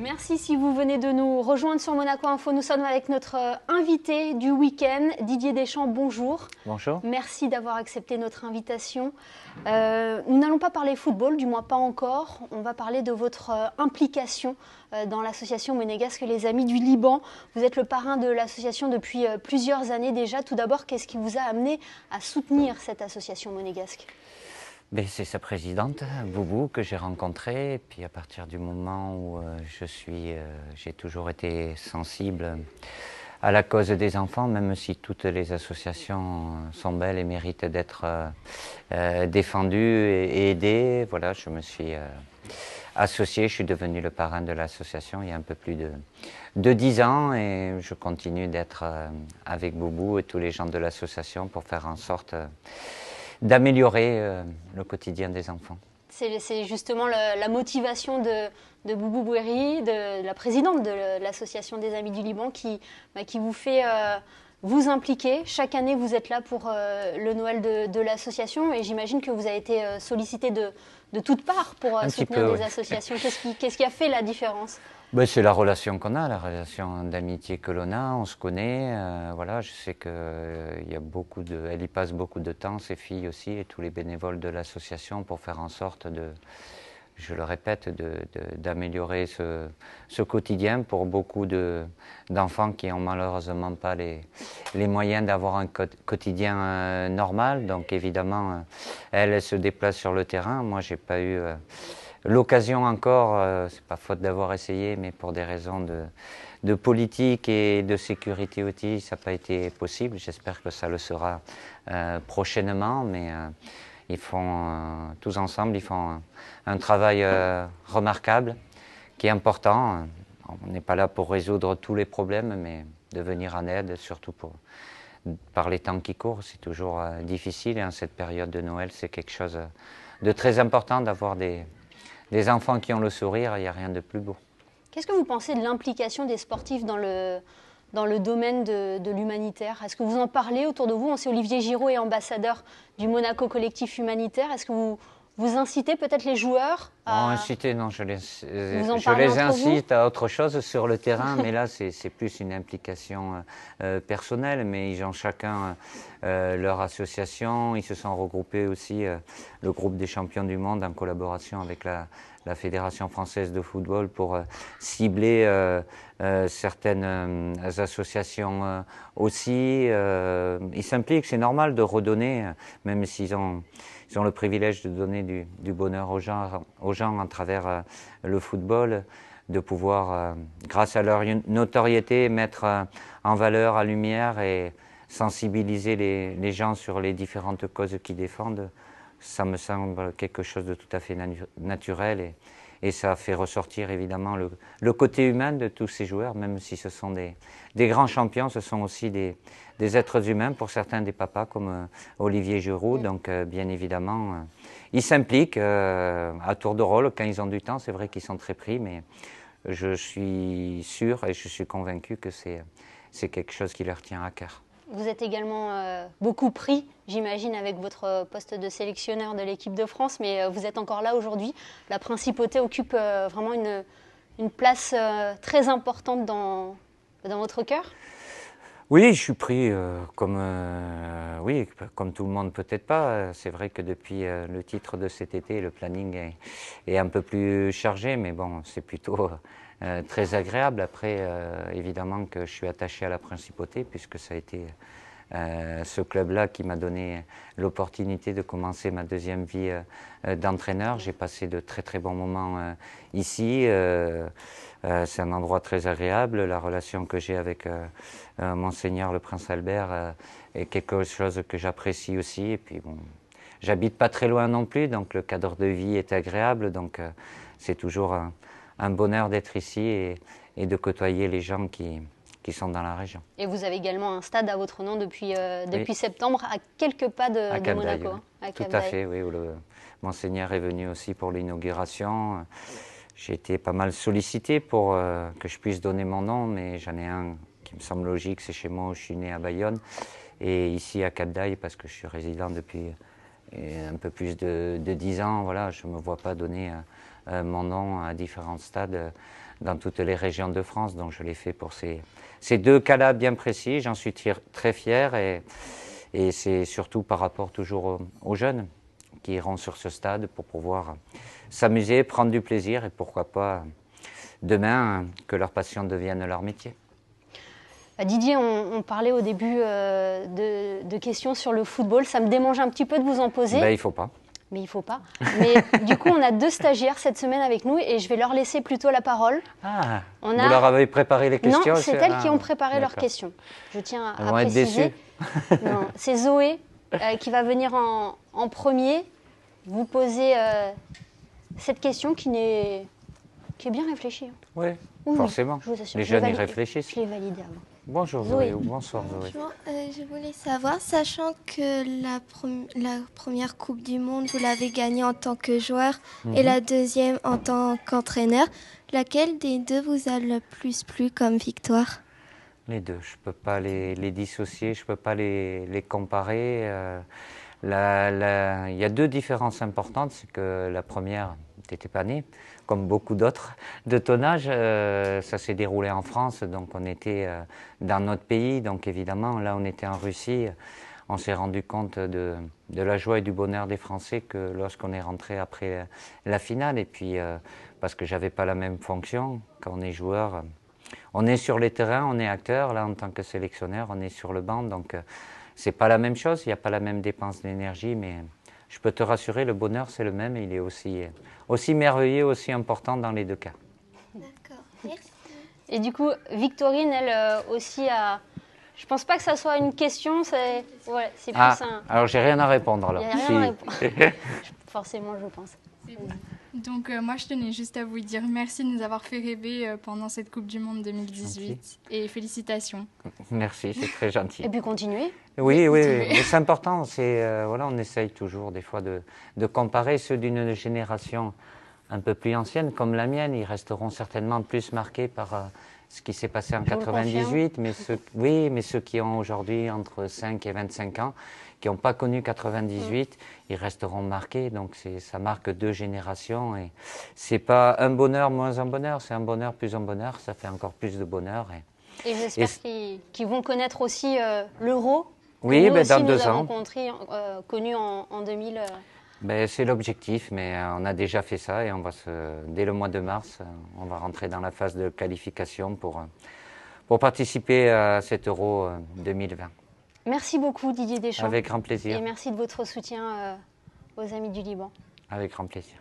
Merci si vous venez de nous rejoindre sur Monaco Info. Nous sommes avec notre invité du week-end, Didier Deschamps. Bonjour. Bonjour. Merci d'avoir accepté notre invitation. Nous n'allons pas parler football, du moins pas encore. On va parler de votre implication dans l'association monégasque Les Amis du Liban. Vous êtes le parrain de l'association depuis plusieurs années déjà. Tout d'abord, qu'est-ce qui vous a amené à soutenir cette association monégasque ? C'est sa présidente, Boubou, que j'ai rencontrée. Et puis à partir du moment où j'ai toujours été sensible à la cause des enfants, même si toutes les associations sont belles et méritent d'être défendues et aidées. Voilà, je me suis associé, je suis devenu le parrain de l'association il y a un peu plus de 10 ans et je continue d'être avec Boubou et tous les gens de l'association pour faire en sorte d'améliorer le quotidien des enfants. C'est justement la motivation de Boubou Bouheri, de la présidente de l'association des Amis du Liban, qui vous fait vous impliquer. Chaque année, vous êtes là pour le Noël de l'association et j'imagine que vous avez été sollicité de toutes parts pour soutenir des associations. Qu'est-ce qui a fait la différence ? C'est la relation qu'on a, la relation d'amitié que l'on a, on se connaît. Voilà, je sais qu'elle y passe beaucoup de temps, ses filles aussi, et tous les bénévoles de l'association pour faire en sorte je le répète, d'améliorer ce quotidien pour beaucoup d'enfants qui n'ont malheureusement pas les moyens d'avoir un quotidien normal. Donc évidemment, elle se déplace sur le terrain. Moi, j'ai pas eu l'occasion encore, c'est pas faute d'avoir essayé, mais pour des raisons de politique et de sécurité aussi, ça n'a pas été possible. J'espère que ça le sera prochainement, mais tous ensemble, ils font un travail remarquable, qui est important. On n'est pas là pour résoudre tous les problèmes, mais de venir en aide, surtout par les temps qui courent, c'est toujours difficile. Et en cette période de Noël, c'est quelque chose de très important d'avoir des enfants qui ont le sourire, il n'y a rien de plus beau. Qu'est-ce que vous pensez de l'implication des sportifs dans le domaine de l'humanitaire ? Est-ce que vous en parlez autour de vous ? On sait Olivier Giroud est ambassadeur du Monaco Collectif Humanitaire. Est-ce que vous incitez peut-être les joueurs à... Inciter, non, je les incite à autre chose sur le terrain, mais là c'est plus une implication personnelle, mais ils ont chacun leur association, ils se sont regroupés aussi, le groupe des champions du monde en collaboration avec la Fédération française de football pour cibler certaines associations aussi. Ils s'impliquent, c'est normal de redonner, même s'ils ont le privilège de donner du bonheur aux gens à travers le football, de pouvoir, grâce à leur notoriété, mettre en valeur, en lumière et sensibiliser les gens sur les différentes causes qu'ils défendent. Ça me semble quelque chose de tout à fait naturel et ça fait ressortir évidemment le côté humain de tous ces joueurs, même si ce sont des grands champions, ce sont aussi des êtres humains, pour certains des papas comme Olivier Giroud. Donc bien évidemment, ils s'impliquent à tour de rôle quand ils ont du temps. C'est vrai qu'ils sont très pris, mais je suis sûr et je suis convaincu que c'est quelque chose qui leur tient à cœur. Vous êtes également beaucoup pris, j'imagine, avec votre poste de sélectionneur de l'équipe de France, mais vous êtes encore là aujourd'hui. La principauté occupe vraiment une place très importante dans votre cœur ? Oui, je suis pris comme tout le monde, peut-être pas. C'est vrai que depuis le titre de cet été, le planning est un peu plus chargé, mais bon, c'est plutôt très agréable. Après, évidemment que je suis attaché à la principauté, puisque ça a été ce club-là qui m'a donné l'opportunité de commencer ma deuxième vie d'entraîneur. J'ai passé de très très bons moments ici. C'est un endroit très agréable. La relation que j'ai avec Monseigneur le Prince Albert est quelque chose que j'apprécie aussi. Et puis bon, j'habite pas très loin non plus, donc le cadre de vie est agréable. Donc c'est toujours un bonheur d'être ici et de côtoyer les gens qui sont dans la région. Et vous avez également un stade à votre nom depuis septembre, à quelques pas de Monaco. Oui. Tout à fait, oui, où le Monseigneur est venu aussi pour l'inauguration. J'ai été pas mal sollicité pour que je puisse donner mon nom, mais j'en ai un qui me semble logique, c'est chez moi où je suis né à Bayonne, et ici à Cap d'Aille parce que je suis résident depuis un peu plus de 10 ans, voilà, je ne me vois pas donner mon nom à différents stades dans toutes les régions de France. Donc je l'ai fait pour ces deux cas-là bien précis. J'en suis très fier et c'est surtout par rapport toujours aux jeunes qui iront sur ce stade pour pouvoir s'amuser, prendre du plaisir et pourquoi pas demain que leur passion devienne leur métier. Didier, on parlait au début de questions sur le football. Ça me démange un petit peu de vous en poser. Ben, il ne faut pas. Mais il ne faut pas. Mais du coup, on a 2 stagiaires cette semaine avec nous et je vais leur laisser plutôt la parole. Ah, vous leur avez préparé les questions? Non, c'est elles qui ont préparé leurs questions. Je tiens à préciser. Elles vont être déçues. Non, c'est Zoé qui va venir en premier vous poser cette question qui est bien réfléchie. Oui, forcément. Je vous assure. Les jeunes y réfléchissent. Je l'ai validé avant. Bonjour Zoé, ou bonsoir Zoé. Bonjour, je voulais savoir, sachant que la première Coupe du Monde, vous l'avez gagnée en tant que joueur et la deuxième en tant qu'entraîneur, laquelle des deux vous a le plus plu comme victoire? Les deux, je ne peux pas les dissocier, je ne peux pas les comparer. Il y a 2 différences importantes, c'est que la première, tu n'étais pas né, comme beaucoup d'autres de ton âge, ça s'est déroulé en France, donc on était dans notre pays, donc évidemment là on était en Russie, on s'est rendu compte de la joie et du bonheur des Français que lorsqu'on est rentré après la finale, et puis parce que j'avais pas la même fonction, quand on est joueur, on est sur les terrains, on est acteur, là en tant que sélectionneur on est sur le banc, donc c'est pas la même chose, il n'y a pas la même dépense d'énergie, mais je peux te rassurer, le bonheur c'est le même, et il est aussi merveilleux, aussi important dans les 2 cas. D'accord, merci. Et du coup, Victorine, elle aussi a... Je pense pas que ça soit une question, c'est plus un... Alors j'ai rien à répondre alors. Il n'y a rien à répondre. Forcément, je pense. Donc moi, je tenais juste à vous dire merci de nous avoir fait rêver pendant cette Coupe du Monde 2018 et félicitations. Merci, c'est très gentil. Et puis continuer. Oui, mais c'est important. Voilà, on essaye toujours des fois de comparer ceux d'une génération un peu plus ancienne comme la mienne. Ils resteront certainement plus marqués par ce qui s'est passé en 98, mais ceux qui ont aujourd'hui entre 5 et 25 ans, qui n'ont pas connu 98, ils resteront marqués. Donc ça marque 2 générations, et c'est pas un bonheur moins un bonheur, c'est un bonheur plus un bonheur, ça fait encore plus de bonheur. Et j'espère qu'ils vont connaître aussi l'Euro. Oui, nous aussi, dans 2 nous ans. Connu en 2000. C'est l'objectif, mais on a déjà fait ça, et dès le mois de mars, on va rentrer dans la phase de qualification pour participer à cet Euro 2020. Merci beaucoup Didier Deschamps. Avec grand plaisir. Et merci de votre soutien aux Amis du Liban. Avec grand plaisir.